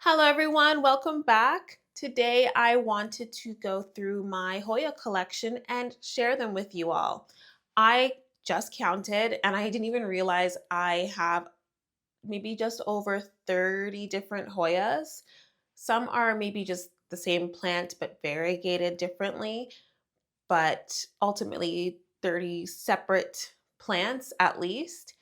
Hello everyone, welcome back. Today I wanted to go through my Hoya collection and share them with you all. I just counted and I didn't even realize I have maybe just over 30 different Hoyas. Some are maybe just the same plant but variegated differently, but ultimately 30 separate plants at least.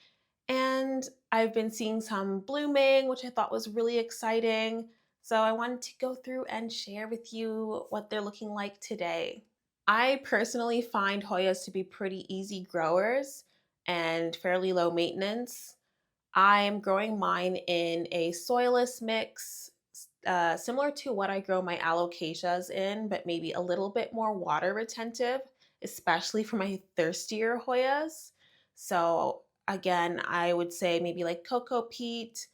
And I've been seeing some blooming, which I thought was really exciting. So I wanted to go through and share with you what they're looking like today. I personally find Hoyas to be pretty easy growers and fairly low maintenance. I am growing mine in a soilless mix, similar to what I grow my alocasias in, but maybe a little bit more water retentive, especially for my thirstier Hoyas. So again, I would say maybe like cocoa peat,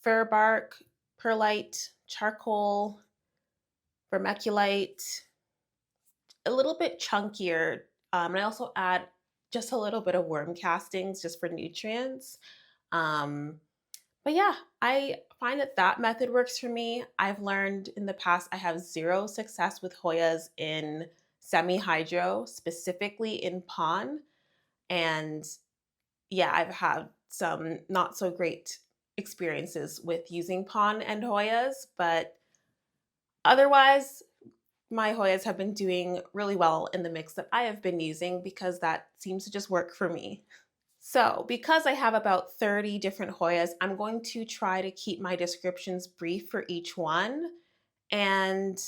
fir bark, perlite, charcoal, vermiculite, a little bit chunkier. And I also add just a little bit of worm castings just for nutrients. Um, But yeah, I find that that method works for me. I've learned in the past I have zero success with Hoyas in semi-hydro, specifically in pond. And yeah, I've had some not so great experiences with using pond and Hoyas, but otherwise, my Hoyas have been doing really well in the mix that I have been using because that seems to just work for me. So, because I have about 30 different Hoyas, I'm going to try to keep my descriptions brief for each one. And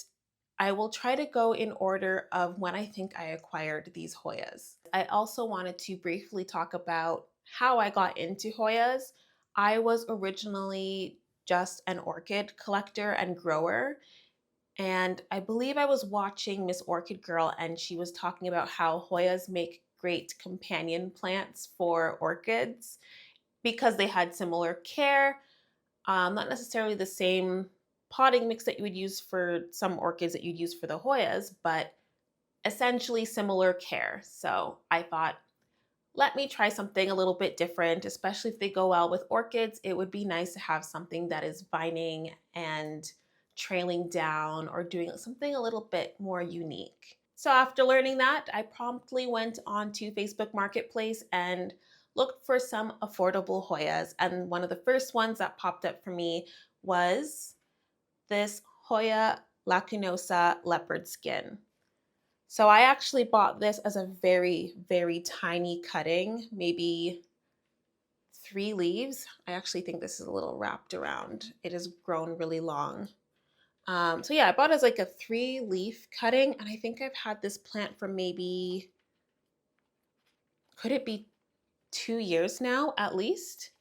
I will try to go in order of when I think I acquired these Hoyas. I also wanted to briefly talk about how I got into Hoyas. I was originally just an orchid collector and grower. And I believe I was watching Miss Orchid Girl, and she was talking about how Hoyas make great companion plants for orchids because they had similar care, not necessarily the same potting mix that you would use for some orchids that you'd use for the Hoyas, but essentially similar care. So I thought, let me try something a little bit different, especially if they go well with orchids. It would be nice to have something that is vining and trailing down or doing something a little bit more unique. So after learning that, I promptly went onto Facebook Marketplace and looked for some affordable Hoyas. And one of the first ones that popped up for me was this Hoya lacunosa leopard skin. So I actually bought this as a very, very tiny cutting, maybe 3 leaves. I actually think this is a little wrapped around. It has grown really long. So yeah, I bought it as like a 3 leaf cutting, and I think I've had this plant for maybe, could it be 2 years now at least?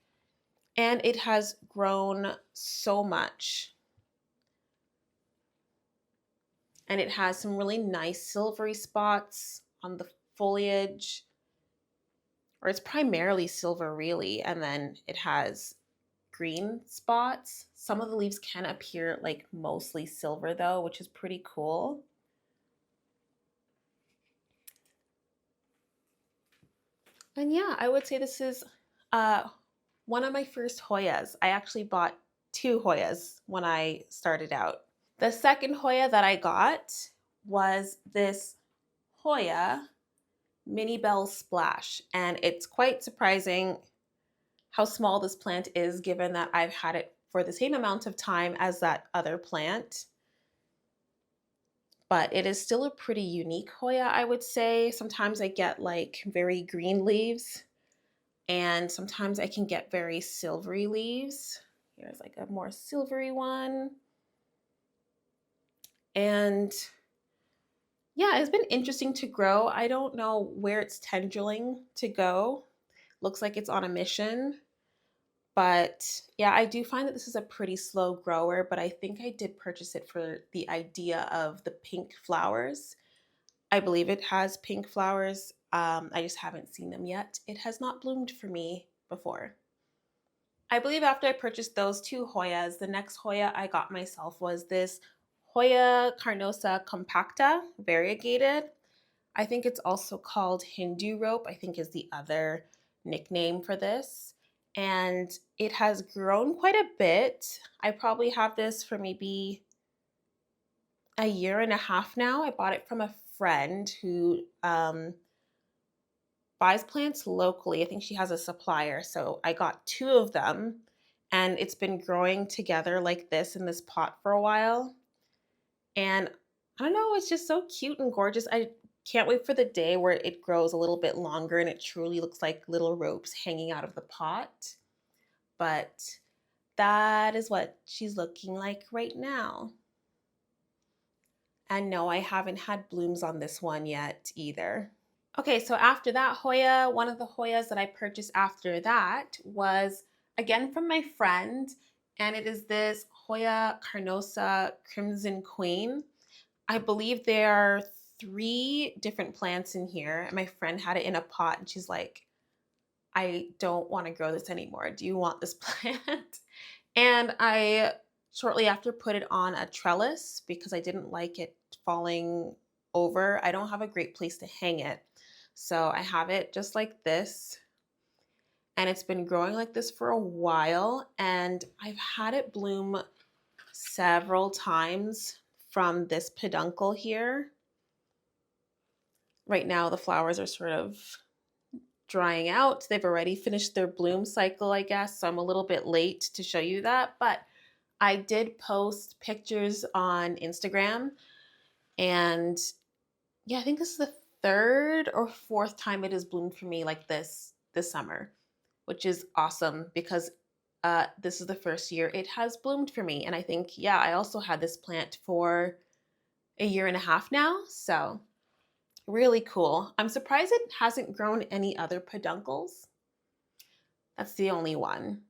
And it has grown so much. And it has some really nice silvery spots on the foliage, or it's primarily silver really, and then it has green spots. Some of the leaves can appear like mostly silver though, which is pretty cool. And yeah, I would say this is uh, one of my first Hoyas. I actually bought 2 Hoyas when I started out. The second Hoya that I got was this Hoya Minibelle Splash, and it's quite surprising how small this plant is given that I've had it for the same amount of time as that other plant. But it is still a pretty unique Hoya, I would say. Sometimes I get like very green leaves, and sometimes I can get very silvery leaves. Here's like a more silvery one. And yeah, it's been interesting to grow. I don't know where it's tendriling to go. Looks like it's on a mission. But yeah, I do find that this is a pretty slow grower, but I think I did purchase it for the idea of the pink flowers. I believe it has pink flowers. I just haven't seen them yet. It has not bloomed for me before. I believe after I purchased those 2 Hoyas, the next Hoya I got myself was this Hoya carnosa compacta, variegated. I think it's also called Hindu rope, I think is the other nickname for this. and it has grown quite a bit. I probably have this for maybe a year and a half now. I bought it from a friend who buys plants locally. I think she has a supplier. So I got two of them, and it's been growing together like this in this pot for a while. And I don't know, it's just so cute and gorgeous. I can't wait for the day where it grows a little bit longer and it truly looks like little ropes hanging out of the pot. But that is what she's looking like right now. And no, I haven't had blooms on this one yet either. Okay, so after that Hoya, one of the Hoyas that I purchased after that was again from my friend, and it is this Hoya carnosa Crimson Queen. I believe there are three different plants in here, and my friend had it in a pot, and she's like, I don't want to grow this anymore. Do you want this plant? And I shortly after put it on a trellis because I didn't like it falling over. I don't have a great place to hang it. So I have it just like this. And it's been growing like this for a while. And I've had it bloom several times from this peduncle here. Right now, the flowers are sort of drying out. They've already finished their bloom cycle, I guess. So I'm a little bit late to show you that. But I did post pictures on Instagram, and yeah, I think this is the third or fourth time it has bloomed for me like this summer, which is awesome because this is the first year it has bloomed for me. And I think, yeah, I also had this plant for a year and a half now, so really cool. I'm surprised it hasn't grown any other peduncles. That's the only one.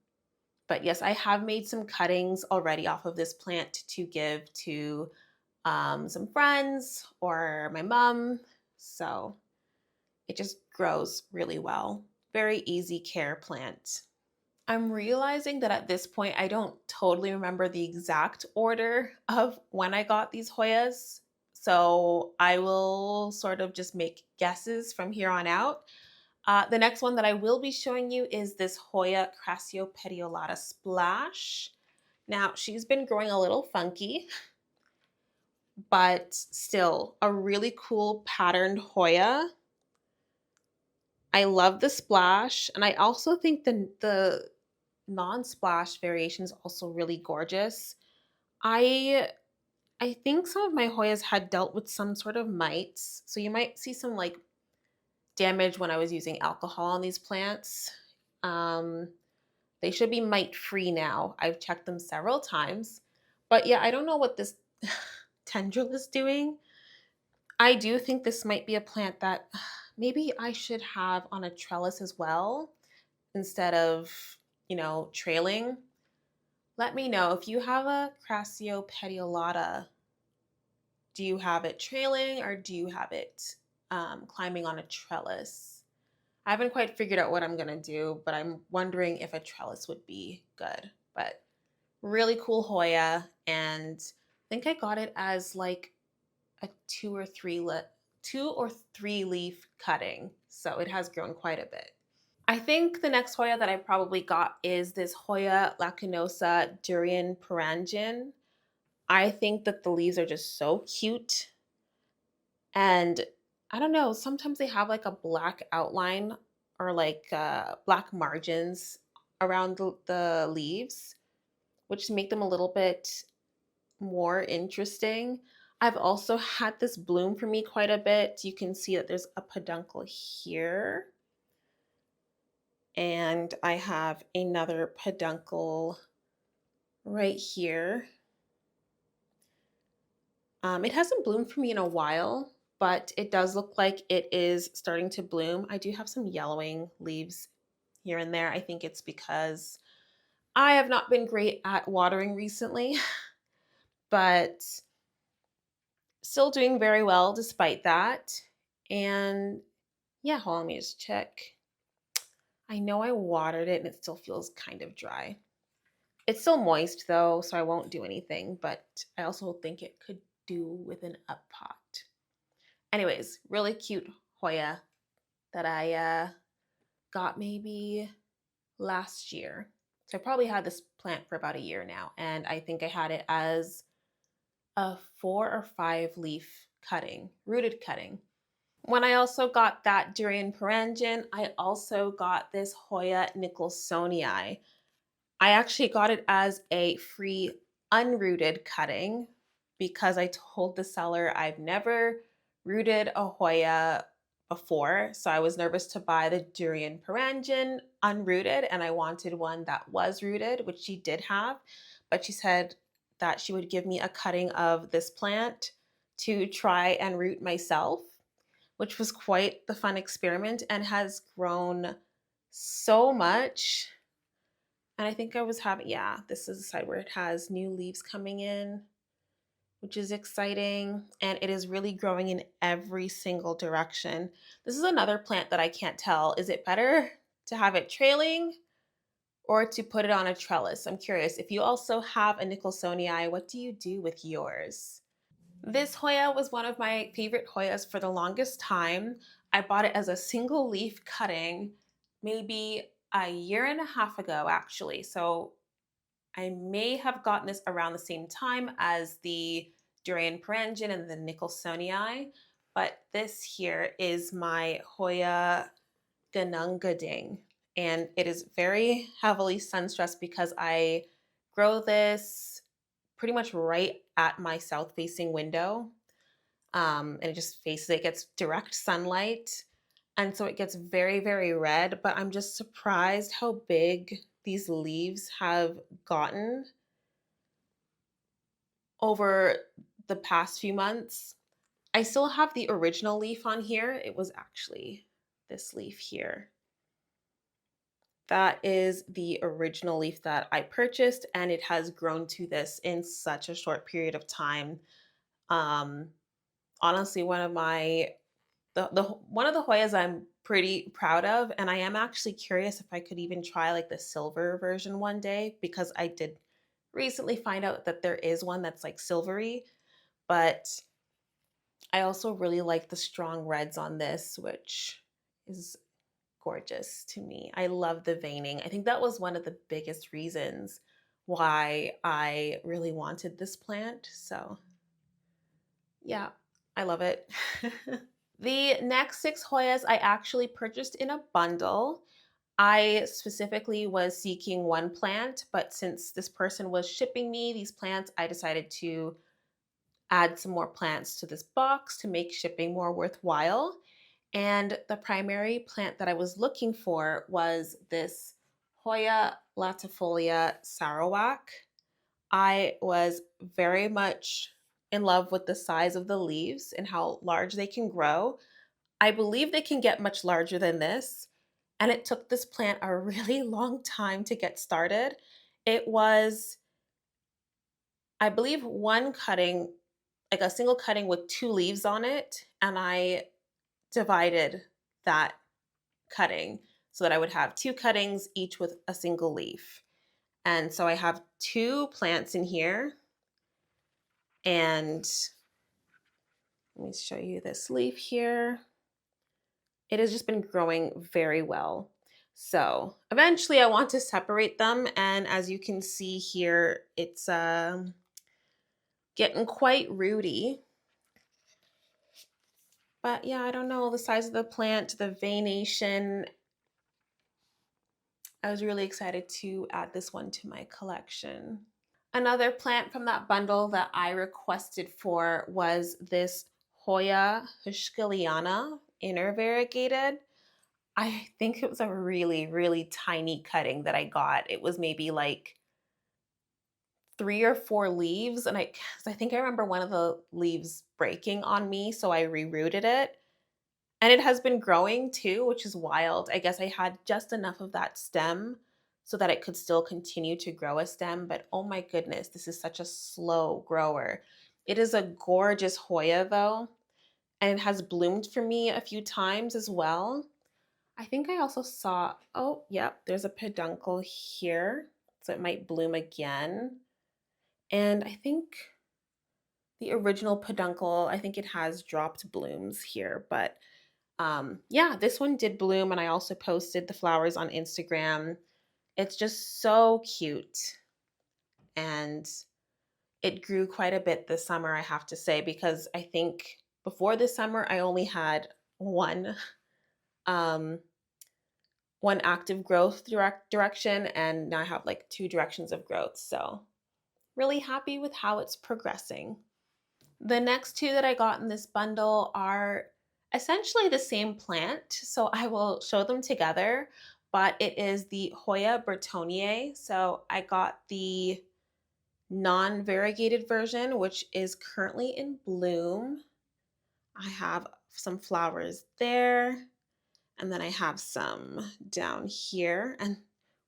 But yes, I have made some cuttings already off of this plant to give to some friends or my mom. So it just grows really well. Very easy care plant. I'm realizing that at this point, I don't totally remember the exact order of when I got these Hoyas. So I will sort of just make guesses from here on out. The next one that I will be showing you is this Hoya crassipetiolata Splash. Now, she's been growing a little funky, but still a really cool patterned Hoya. I love the splash, and I also think the non-splash variation is also really gorgeous. I I think some of my Hoyas had dealt with some sort of mites, so you might see some like damage when I was using alcohol on these plants. Um, they should be mite free now. I've checked them several times, but yeah, I don't know what this tendril is doing. I do think this might be a plant that maybe I should have on a trellis as well instead of, trailing. Let me know if you have a crassipetiolata. Do you have it trailing or do you have it climbing on a trellis? I haven't quite figured out what I'm going to do, but I'm wondering if a trellis would be good. But really cool Hoya, and I think I got it as like a two or three leaf cutting. So it has grown quite a bit. I think the next Hoya that I probably got is this Hoya lacunosa Durian Perangin. I think that the leaves are just so cute. And I don't know, sometimes they have like a black outline or like black margins around the leaves, which make them a little bit more interesting. I've also had this bloom for me quite a bit. You can see that there's a peduncle here. And I have another peduncle right here. It hasn't bloomed for me in a while, but it does look like it is starting to bloom. I do have some yellowing leaves here and there. I think it's because I have not been great at watering recently, but still doing very well despite that. And yeah, hold on, let me just check. I know I watered it and it still feels kind of dry. It's still moist though, so I won't do anything, but I also think it could do with an up pot. Anyways, really cute Hoya that I got maybe last year. So I probably had this plant for about a year now, and I think I had it as a 4 or 5 leaf cutting, rooted cutting. When I also got that Durian Perangin, I also got this Hoya nicholsoniae. I actually got it as a free unrooted cutting because I told the seller I've never rooted a Hoya before. So I was nervous to buy the Durian Perangin unrooted, and I wanted one that was rooted, which she did have. But she said that she would give me a cutting of this plant to try and root myself, which was quite the fun experiment and has grown so much. And I think I was having, yeah, this is the side where it has new leaves coming in, which is exciting. And it is really growing in every single direction. This is another plant that I can't tell. Is it better to have it trailing or to put it on a trellis? I'm curious. If you also have a nicholsoniae, what do you do with yours? This Hoya was one of my favorite Hoyas for the longest time. I bought it as a single leaf cutting maybe a year and a half ago, actually. So I may have gotten this around the same time as the Durian Perangin and the nicholsoniae, but this here is my Hoya ganung gading, and it is very heavily sun stressed because I grow this pretty much right at my south facing window. And it just faces it, gets direct sunlight. And so it gets very, very red. But I'm just surprised how big these leaves have gotten over the past few months. I still have the original leaf on here. It was actually this leaf here. That is the original leaf that I purchased, and it has grown to this in such a short period of time. Um, Honestly, one of the Hoyas I'm pretty proud of, and I am actually curious if I could even try like the silver version one day because I did recently find out that there is one that's like silvery, but I also really like the strong reds on this, which is gorgeous to me. I love the veining. I think that was one of the biggest reasons why I really wanted this plant. So, yeah, I love it. The next 6 Hoyas I actually purchased in a bundle. I specifically was seeking one plant, but since this person was shipping me these plants, I decided to add some more plants to this box to make shipping more worthwhile. And the primary plant that I was looking for was this Hoya latifolia Sarawak. I was very much in love with the size of the leaves and how large they can grow. I believe they can get much larger than this. And it took this plant a really long time to get started. It was, I believe, one cutting, like a single cutting with 2 leaves on it. And I divided that cutting so that I would have 2 cuttings, each with a single leaf. And so I have 2 plants in here. And let me show you this leaf here. It has just been growing very well. So eventually I want to separate them. And as you can see here, it's getting quite rooty. But yeah, I don't know, the size of the plant, the veination. I was really excited to add this one to my collection. Another plant from that bundle that I requested for was this Hoya heuschkeliana inner variegated. I think it was a really, really tiny cutting that I got. It was maybe like 3 or 4 leaves, and 'cause I think I remember one of the leaves breaking on me, so I rerooted it. And it has been growing too, which is wild. I guess I had just enough of that stem so that it could still continue to grow a stem, but oh my goodness, this is such a slow grower. It is a gorgeous Hoya though, and it has bloomed for me a few times as well. I think I also saw, oh, yep, there's a peduncle here. So it might bloom again. And I think the original peduncle, I think it has dropped blooms here. But yeah, this one did bloom. And I also posted the flowers on Instagram. It's just so cute. And it grew quite a bit this summer, I have to say, because I think before this summer I only had one um one active growth direction, and now I have like two directions of growth. So, really happy with how it's progressing. The next two that I got in this bundle are essentially the same plant, so I will show them together, but it is the Hoya burtoniae. So, I got the non-variegated version, which is currently in bloom. I have some flowers there, and then I have some down here. And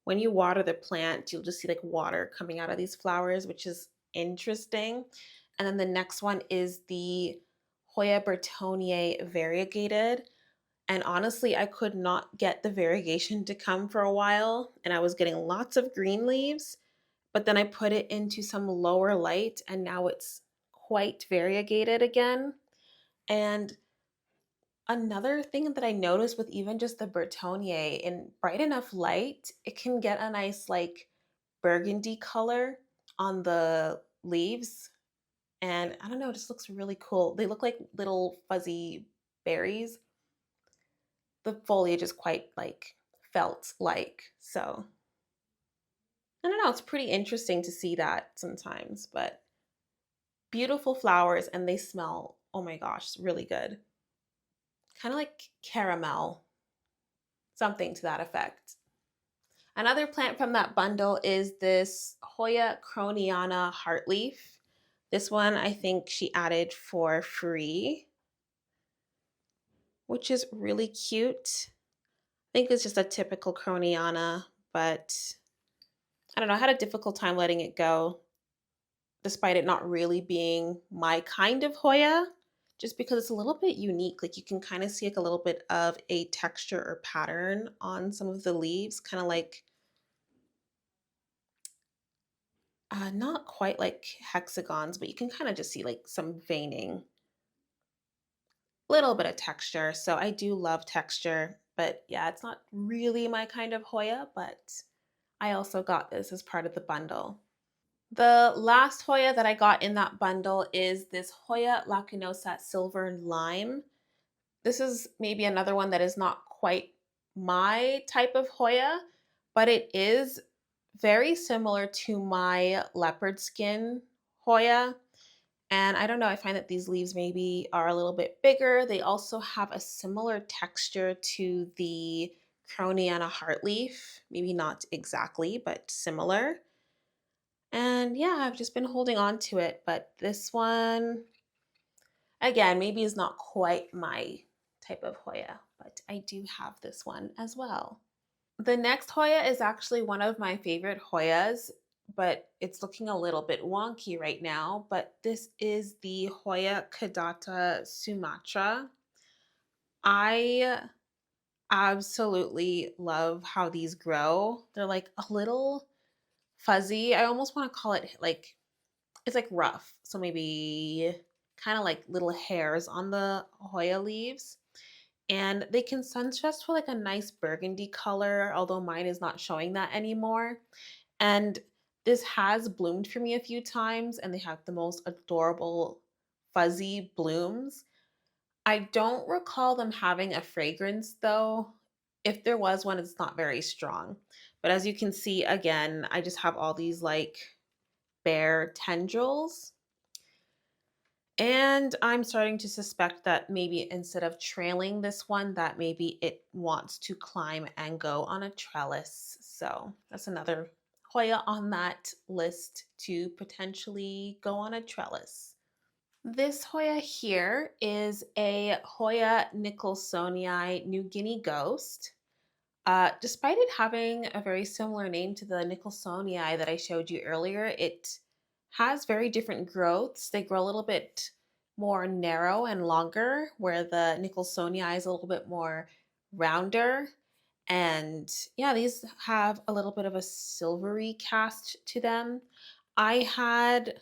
when you water the plant, you'll just see like water coming out of these flowers, which is interesting. And then the next one is the Hoya burtoniae variegated. And honestly, I could not get the variegation to come for a while, and I was getting lots of green leaves. But then I put it into some lower light, and now it's quite variegated again. And another thing that I noticed with even just the Bertonier, in bright enough light, it can get a nice like burgundy color on the leaves. And I don't know, it just looks really cool. They look like little fuzzy berries. The foliage is quite like felt like. So I don't know, it's pretty interesting to see that sometimes, but beautiful flowers, and they smell, oh my gosh, really good. Kind of like caramel, something to that effect. Another plant from that bundle is this Hoya krohniana heartleaf. This one I think she added for free, which is really cute. I think it's just a typical krohniana, but I don't know, I had a difficult time letting it go, despite it not really being my kind of Hoya, just because it's a little bit unique. Like you can kind of see like a little bit of a texture or pattern on some of the leaves, kind of like not quite like hexagons, but you can kind of just see like some veining, little bit of texture. So I do love texture, but yeah, it's not really my kind of Hoya, but I also got this as part of the bundle. The last Hoya that I got in that bundle is this Hoya lacunosa silver and lime. This is maybe another one that is not quite my type of Hoya, but it is very similar to my leopard skin Hoya. And I don't know, I find that these leaves maybe are a little bit bigger. They also have a similar texture to the Krohniana heartleaf. Maybe not exactly, but similar. And yeah, I've just been holding on to it. But this one, again, maybe is not quite my type of Hoya, but I do have this one as well. The next Hoya is actually one of my favorite Hoyas, but it's looking a little bit wonky right now. But this is the Hoya caudata Sumatra. I absolutely love how these grow. They're like a little fuzzy. I almost want to call it like it's like rough. So maybe kind of like little hairs on the Hoya leaves. And they can sunstress for like a nice burgundy color, although mine is not showing that anymore. And this has bloomed for me a few times, and they have the most adorable fuzzy blooms. I don't recall them having a fragrance though. If there was one, it's not very strong. But as you can see, again, I just have all these like bare tendrils. And I'm starting to suspect that maybe instead of trailing this one, that maybe it wants to climb and go on a trellis. So that's another Hoya on that list to potentially go on a trellis. This Hoya here is a Hoya nicholsoniae New Guinea Ghost. Despite it having a very similar name to the nicholsoniae that I showed you earlier, it has very different growths. They grow a little bit more narrow and longer, where the nicholsoniae is a little bit more rounder. And yeah, these have a little bit of a silvery cast to them. I had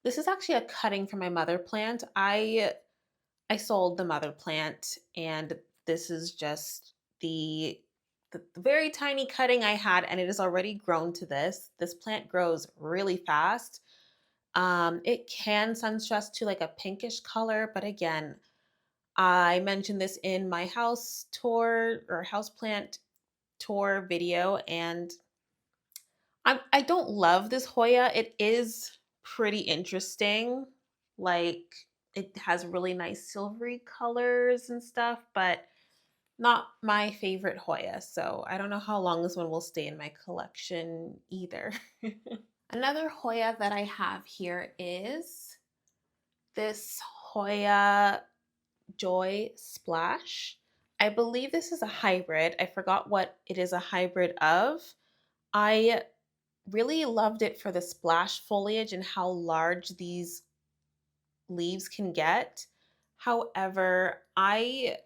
this is actually a cutting from my mother plant. I sold the mother plant, and this is just the the very tiny cutting I had, and it has already grown to this. This plant grows really fast. It can sunstress to like a pinkish color, but again, I mentioned this in my house tour or house plant tour video, and I don't love this Hoya. It is pretty interesting. Like it has really nice silvery colors and stuff, but not my favorite Hoya. So I don't know how long this one will stay in my collection either. Another Hoya that I have here is this Hoya Joy Splash. I believe this is a hybrid. I forgot what it is a hybrid of. I really loved it for the splash foliage and how large these leaves can get. However, I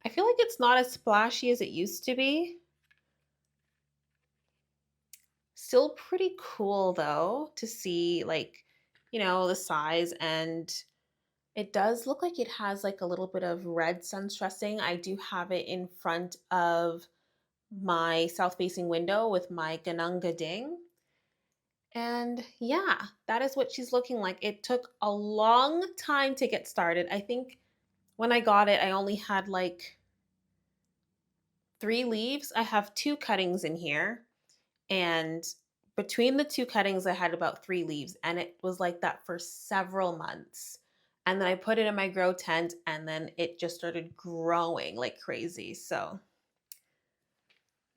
feel like it's not as splashy as it used to be. Still pretty cool though to see like, the size, and it does look like it has like a little bit of red sun stressing. I do have it in front of my south facing window with my ganung gading. And yeah, that is what she's looking like. It took a long time to get started. I think when I got it, I only had like 3 leaves. I have 2 cuttings in here. And between the 2 cuttings, I had about 3 leaves. And it was like that for several months. And then I put it in my grow tent, and then it just started growing like crazy. So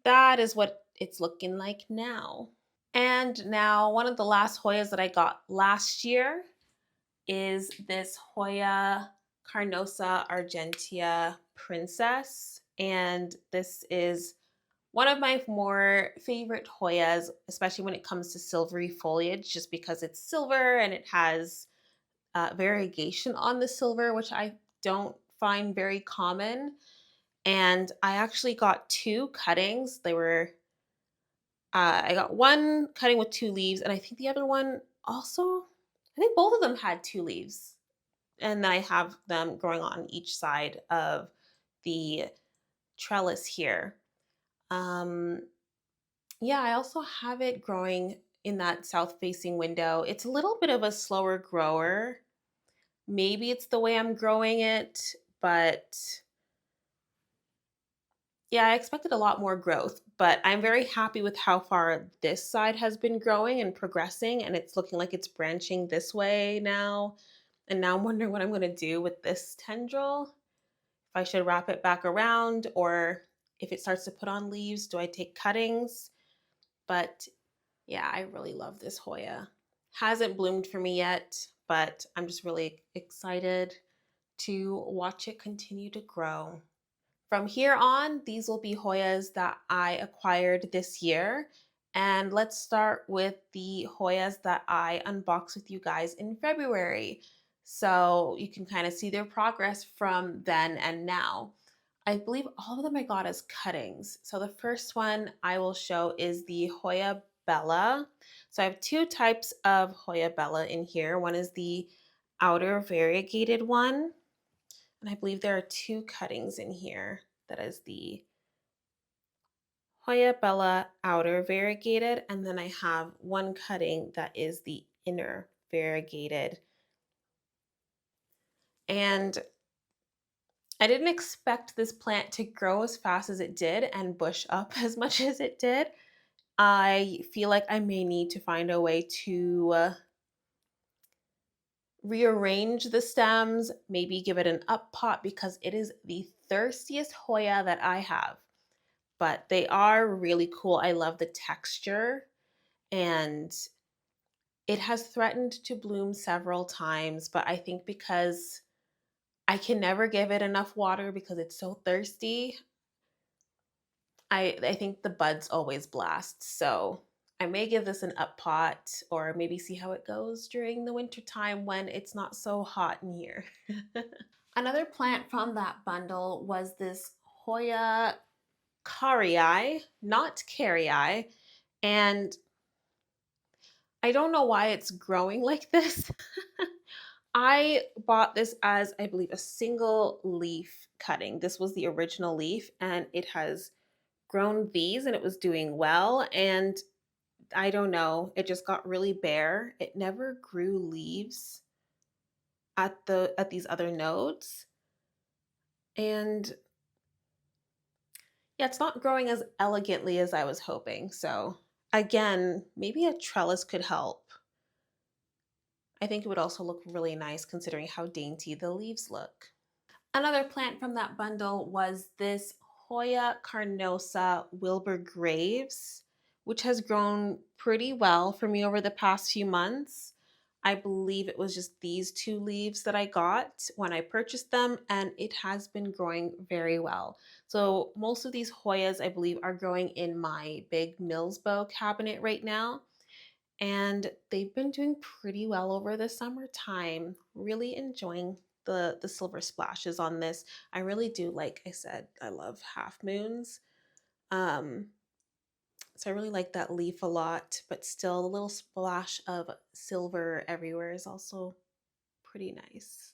that is what it's looking like now. And now, one of the last Hoyas that I got last year is this Hoya carnosa Argentia Princess. And this is one of my more favorite Hoyas, especially when it comes to silvery foliage, just because it's silver and it has variegation on the silver, which I don't find very common. And I actually got 2 cuttings. I got one cutting with 2 leaves, and I think the other one also, I think both of them had 2 leaves. And then I have them growing on each side of the trellis here. Um, yeah, I also have it growing in that south facing window. It's a little bit of a slower grower. Maybe it's the way I'm growing it, but yeah, I expected a lot more growth, but I'm very happy with how far this side has been growing and progressing, and it's looking like it's branching this way now. And now I'm wondering what I'm going to do with this tendril. If I should wrap it back around, or if it starts to put on leaves, do I take cuttings? But yeah, I really love this Hoya. Hasn't bloomed for me yet, but I'm just really excited to watch it continue to grow. From here on, these will be Hoyas that I acquired this year. And let's start with the Hoyas that I unboxed with you guys in February. So you can kind of see their progress from then and now. I believe all of them I got as cuttings. So the first one I will show is the Hoya Bella. So I have 2 types of Hoya Bella in here. One is the outer variegated one, and I believe there are 2 cuttings in here. That is the Hoya Bella outer variegated, and then I have 1 cutting that is the inner variegated. And I didn't expect this plant to grow as fast as it did and bush up as much as it did. I feel like I may need to find a way to rearrange the stems, maybe give it an up pot, because it is the thirstiest Hoya that I have. But they are really cool. I love the texture, and it has threatened to bloom several times, but I think because I can never give it enough water because it's so thirsty, I think the buds always blast. So I may give this an up pot, or maybe see how it goes during the winter time when it's not so hot in here. Another plant from that bundle was this Hoya carrii, not carrii, and I don't know why it's growing like this. I bought this as, I believe, a single leaf cutting. This was the original leaf, and it has grown these and it was doing well, and I don't know, it just got really bare. It never grew leaves at these other nodes. And yeah, it's not growing as elegantly as I was hoping. So again, maybe a trellis could help. I think it would also look really nice considering how dainty the leaves look. Another plant from that bundle was this Hoya carnosa Wilbur Graves, which has grown pretty well for me over the past few months. I believe it was just these two leaves that I got when I purchased them, and it has been growing very well. So most of these Hoyas, I believe, are growing in my big Millsbow cabinet right now, and they've been doing pretty well over the summertime. Really enjoying the silver splashes on this. I really do, like I said, I love half moons. Um, so I really like that leaf a lot, but still a little splash of silver everywhere is also pretty nice.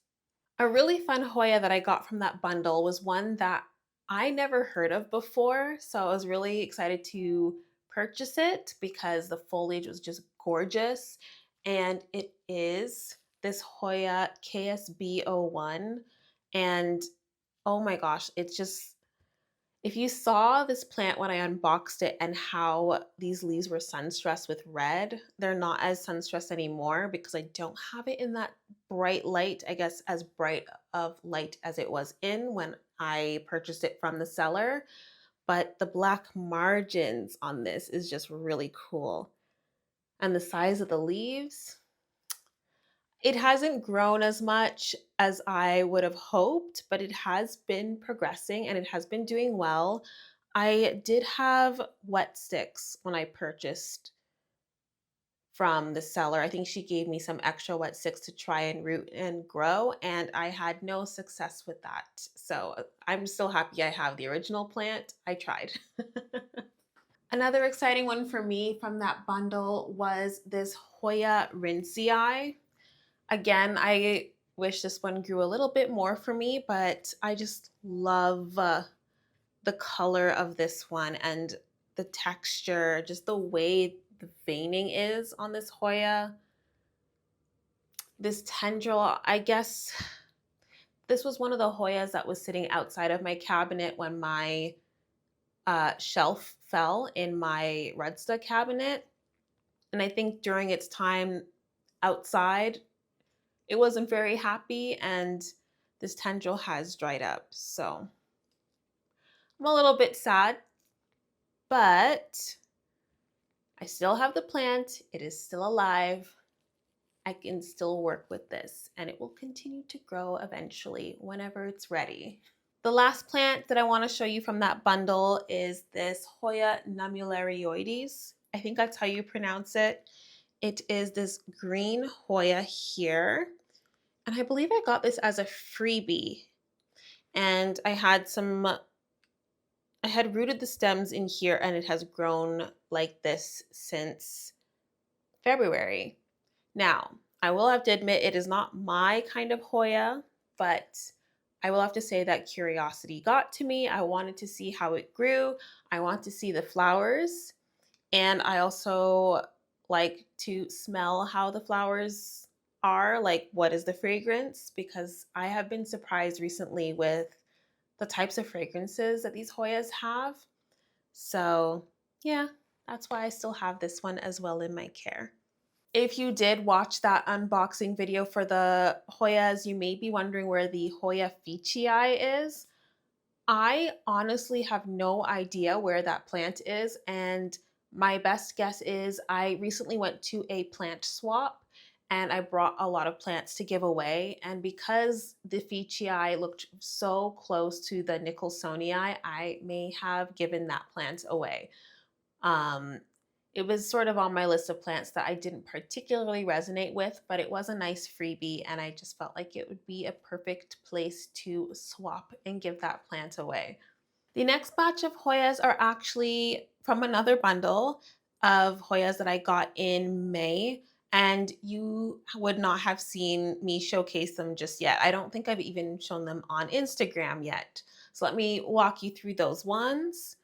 A really fun Hoya that I got from that bundle was one that I never heard of before. So I was really excited to purchase it because the foliage was just gorgeous. And it is this Hoya KSB-01. And oh my gosh, it's just, if you saw this plant when I unboxed it and how these leaves were sun-stressed with red, they're not as sun-stressed anymore because I don't have it in that bright light, I guess as bright of light as it was in when I purchased it from the seller. But the black margins on this is just really cool. And the size of the leaves, it hasn't grown as much as I would have hoped, but it has been progressing and it has been doing well. I did have wet sticks when I purchased from the seller. I think she gave me some extra wet sticks to try and root and grow, and I had no success with that. So I'm still happy I have the original plant. I tried. Another exciting one for me from that bundle was this Hoya rintzii. Again, I wish this one grew a little bit more for me, but I just love the color of this one and the texture, just the way the veining is on this Hoya. This tendril, I guess this was one of the Hoyas that was sitting outside of my cabinet when my shelf fell in my Redsta cabinet. And I think during its time outside, it wasn't very happy, and this tendril has dried up. So I'm a little bit sad, but I still have the plant. It is still alive. I can still work with this, and it will continue to grow eventually whenever it's ready. The last plant that I want to show you from that bundle is this Hoya nummularioides. I think that's how you pronounce it. It is this green Hoya here. And I believe I got this as a freebie. And I had rooted the stems in here, and it has grown like this since February. Now, I will have to admit it is not my kind of Hoya, but I will have to say that curiosity got to me. I wanted to see how it grew. I want to see the flowers. And I also like to smell how the flowers are, like what is the fragrance, because I have been surprised recently with the types of fragrances that these Hoyas have. So yeah, that's why I still have this one as well in my care. If you did watch that unboxing video for the Hoyas, you may be wondering where the Hoya heuschkeliana is. I honestly have no idea where that plant is, and my best guess is I recently went to a plant swap and I brought a lot of plants to give away. And because the heuschkeliana looked so close to the nicholsoniae, I may have given that plant away. Um, it was sort of on my list of plants that I didn't particularly resonate with, but it was a nice freebie, and I just felt like it would be a perfect place to swap and give that plant away. The next batch of Hoyas are actually from another bundle of Hoyas that I got in May, and you would not have seen me showcase them just yet. I don't think I've even shown them on Instagram yet. So let me walk you through those ones.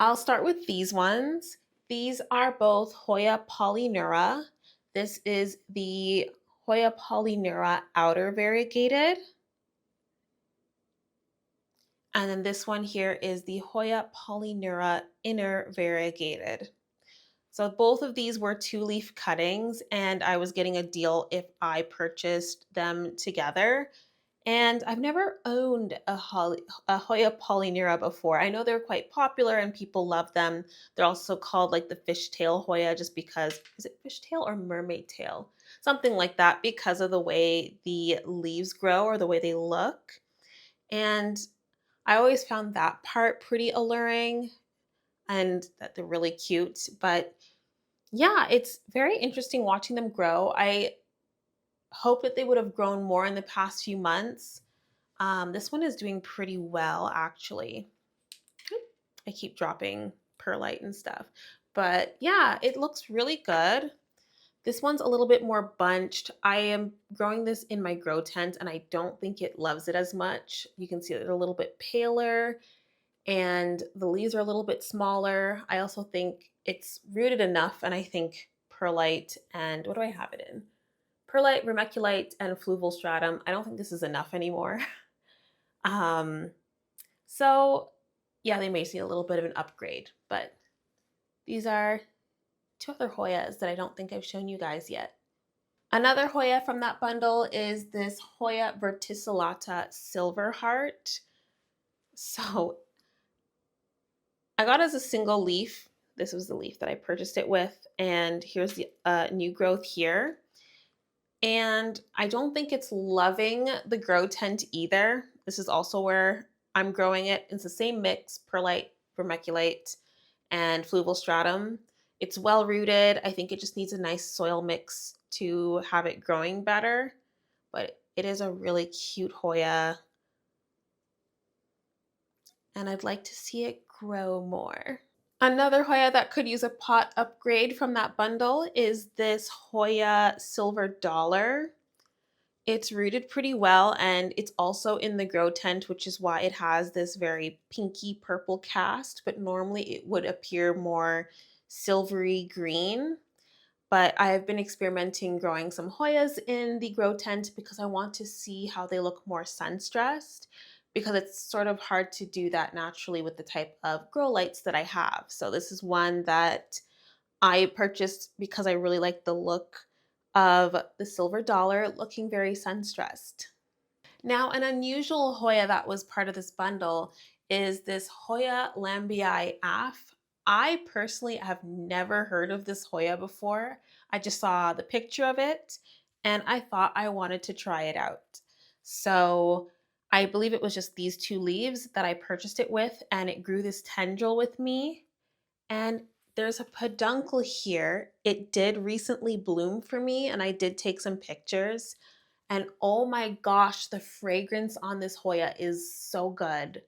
I'll start with these ones. These are both Hoya polyneura. This is the Hoya polyneura outer variegated. And then this one here is the Hoya polyneura inner variegated. So both of these were 2-leaf cuttings, and I was getting a deal if I purchased them together. And I've never owned a Hoya polyneura before. I know they're quite popular and people love them. They're also called like the fishtail Hoya just because, is it fishtail or mermaid tail? Something like that because of the way the leaves grow or the way they look. And I always found that part pretty alluring and that they're really cute. But yeah, it's very interesting watching them grow. I hope that they would have grown more in the past few months. This one is doing pretty well, actually. I keep dropping perlite and stuff. But yeah, it looks really good. This one's a little bit more bunched. I am growing this in my grow tent and I don't think it loves it as much. You can see they're a little bit paler and the leaves are a little bit smaller. I also think it's rooted enough, and I think perlite and what do I have it in? Perlite, vermiculite, and fluval stratum. I don't think this is enough anymore. um, so yeah, they may see a little bit of an upgrade, but these are 2 other Hoyas that I don't think I've shown you guys yet. Another Hoya from that bundle is this Hoya verticillata silver heart. So I got it as a single leaf. This was the leaf that I purchased it with. And here's the new growth here. And I don't think it's loving the grow tent either. This is also where I'm growing it. It's the same mix, perlite, vermiculite, and fluval stratum. It's well rooted. I think it just needs a nice soil mix to have it growing better. But it is a really cute Hoya. And I'd like to see it grow more. Another Hoya that could use a pot upgrade from that bundle is this Hoya Silver Dollar. It's rooted pretty well and it's also in the grow tent, which is why it has this very pinky purple cast, but normally it would appear more silvery green. But I have been experimenting growing some Hoyas in the grow tent because I want to see how they look more sun stressed, because it's sort of hard to do that naturally with the type of grow lights that I have. So this is one that I purchased because I really like the look of the silver dollar looking very sun stressed. Now, an unusual Hoya that was part of this bundle is this Hoya lambii af. I personally have never heard of this Hoya before. I just saw the picture of it and I thought I wanted to try it out. So I believe it was just these 2 leaves that I purchased it with, and it grew this tendril with me. And there's a peduncle here. It did recently bloom for me and I did take some pictures. And oh my gosh, the fragrance on this Hoya is so good.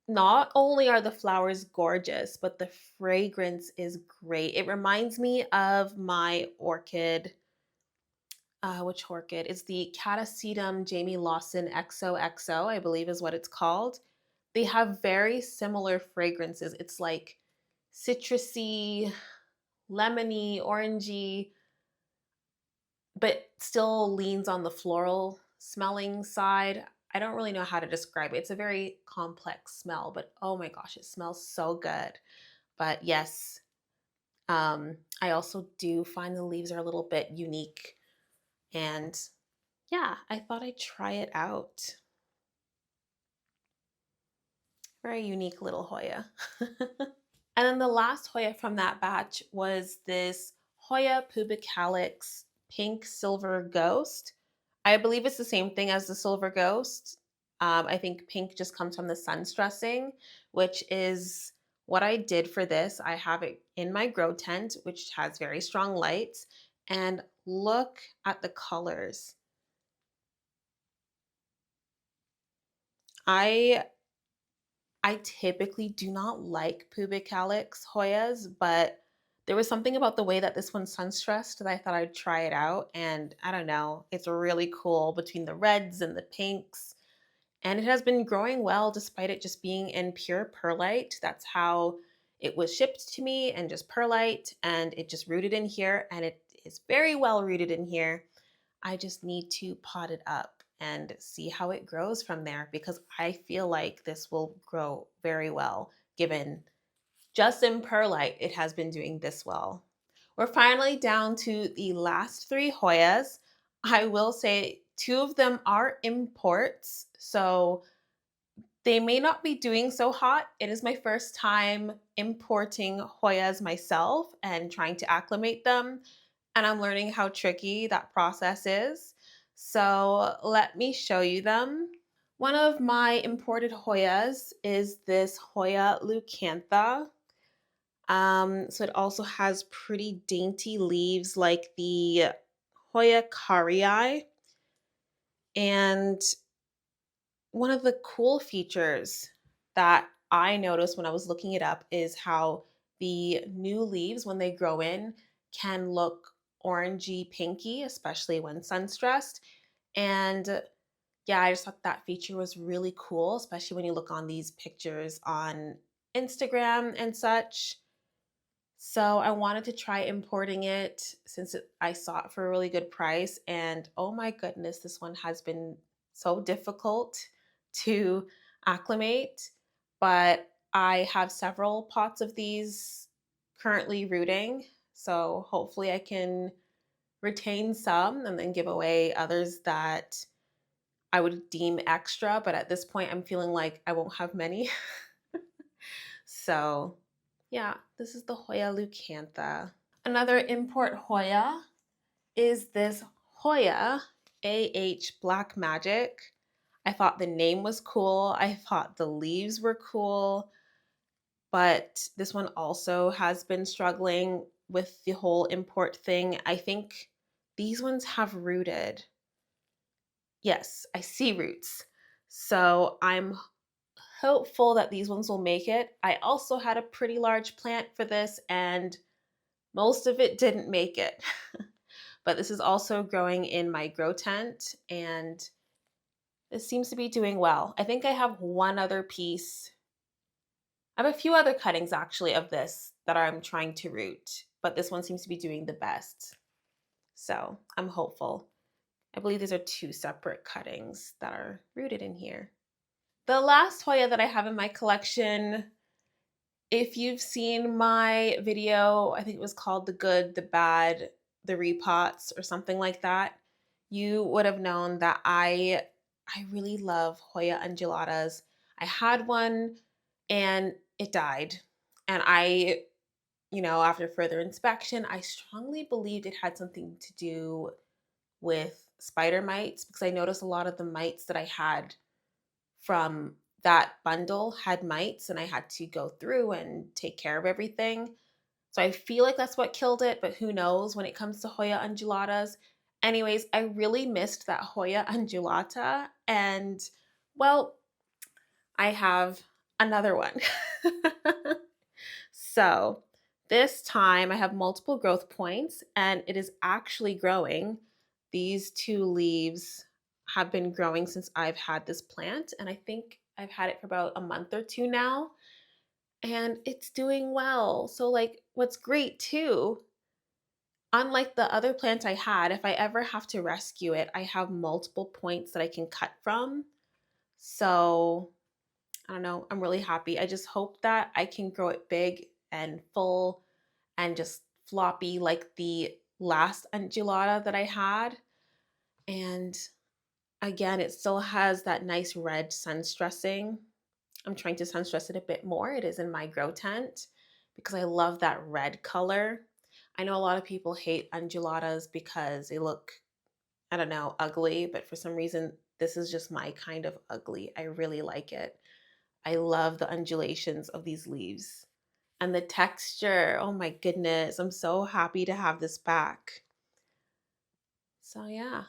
Not only are the flowers gorgeous, but the fragrance is great. It reminds me of my orchid. Which orchid? It's the Catasetum Jamie Lawson XOXO, I believe is what it's called. They have very similar fragrances. It's like citrusy, lemony, orangey, but still leans on the floral smelling side. I don't really know how to describe it. It's a very complex smell, but oh my gosh, it smells so good. But yes, I also do find the leaves are a little bit unique. And yeah, I thought I'd try it out. Very unique little Hoya. And then the last Hoya from that batch was this Hoya pubicalyx pink silver ghost. I believe it's the same thing as the silver ghost. I think pink just comes from the sun stressing, which is what I did for this. I have it in my grow tent, which has very strong lights. And look at the colors. I I typically do not like pubicalyx Hoyas, but there was something about the way that this one's sun stressed that I thought I'd try it out. And I don't know, it's really cool between the reds and the pinks. and it has been growing well despite it just being in pure perlite. That's how it was shipped to me, and just perlite, and it just rooted in here, and it is very well rooted in here. I just need to pot it up and see how it grows from there, because I feel like this will grow very well given just in perlite it has been doing this well. We're finally down to the last three Hoyas. I will say two of them are imports, so they may not be doing so hot. It is my first time importing Hoyas myself and trying to acclimate them, and I'm learning how tricky that process is. So let me show you them. One of my imported Hoyas is this Hoya leucantha. So it also has pretty dainty leaves like the Hoya carrii. And one of the cool features that I noticed when I was looking it up is how the new leaves, when they grow in, can look orangey pinky, especially when sun stressed. And yeah, I just thought that feature was really cool, especially when you look on these pictures on Instagram and such. So I wanted to try importing it since I saw it for a really good price. And oh my goodness, this one has been so difficult to acclimate. But I have several pots of these currently rooting. So hopefully I can retain some and then give away others that I would deem extra. But at this point, I'm feeling like I won't have many. So yeah, this is the Hoya leucantha. Another import Hoya is this Hoya Black Magic. I thought the name was cool. I thought the leaves were cool, but this one also has been struggling with the whole import thing. I think these ones have rooted. Yes, I see roots. So I'm hopeful that these ones will make it. I also had a pretty large plant for this, and most of it didn't make it. But this is also growing in my grow tent, and this seems to be doing well. I think I have one other piece. I have a few other cuttings actually of this that I'm trying to root, but this one seems to be doing the best. So I'm hopeful. I believe these are two separate cuttings that are rooted in here. The last Hoya that I have in my collection, if you've seen my video, I think it was called The Good, the Bad, the Repots or something like that, you would have known that I really love Hoya undulatas. I had one and it died. And after further inspection, I strongly believed it had something to do with spider mites, because I noticed a lot of the mites that I had from that bundle had mites, and I had to go through and take care of everything. So I feel like that's what killed it, but who knows when it comes to Hoya undulatas. Anyways, I really missed that Hoya undulata, and well, I have another one. So this time I have multiple growth points, and it is actually growing. These two leaves have been growing since I've had this plant, and I think I've had it for about a month or two now, and it's doing well. So like what's great too, unlike the other plant I had, if I ever have to rescue it, I have multiple points that I can cut from. So I don't know, I'm really happy. I just hope that I can grow it big and full and just floppy like the last undulata that I had. And again, it still has that nice red sun stressing. I'm trying to sun stress it a bit more. It is in my grow tent because I love that red color. I know a lot of people hate undulatas because they look, I don't know, ugly, but for some reason, this is just my kind of ugly. I really like it. I love the undulations of these leaves and the texture. Oh my goodness, I'm so happy to have this back. So yeah,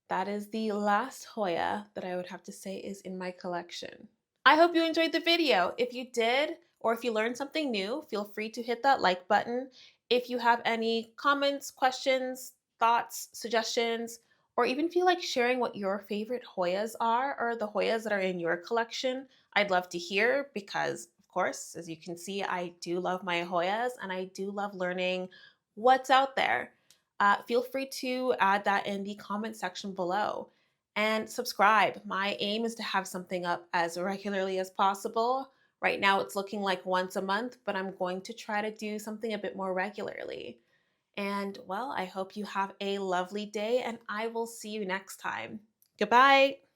that is the last Hoya that I would have to say is in my collection. I hope you enjoyed the video. If you did, or if you learned something new, feel free to hit that like button. If you have any comments, questions, thoughts, suggestions, or even feel like sharing what your favorite Hoyas are or the Hoyas that are in your collection, I'd love to hear because, of course, as you can see, I do love my Hoyas and I do love learning what's out there. Feel free to add that in the comment section below and subscribe. My aim is to have something up as regularly as possible. Right now, it's looking like once a month, but I'm going to try to do something a bit more regularly. And well, I hope you have a lovely day and I will see you next time. Goodbye.